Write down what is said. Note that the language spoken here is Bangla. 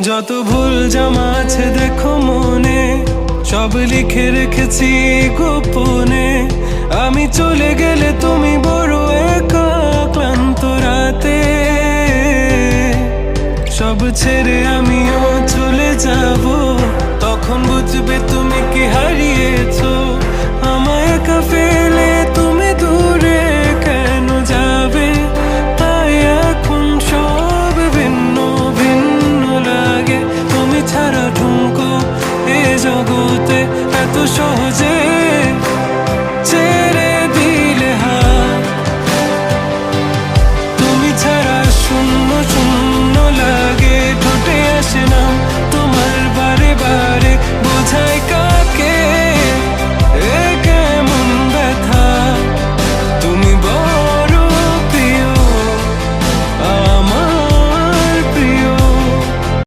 যত ভুল জামা আছে দেখো মনে, সব লিখে রেখেছি গোপনে। আমি চলে গেলে তুমি বড় একা ক্লান্ত রাতে, সব ছেড়ে আমিও চলে যাব। তখন বুঝবে তুমি কি হারিয়েছো, আমায় একা ফেলে তুমি দূরে কেন যাবে। তাই এখন সব ভিন্ন ভিন্ন লাগে, তুমি ছাড়া ঠুমকো এ জগতে এত সহজে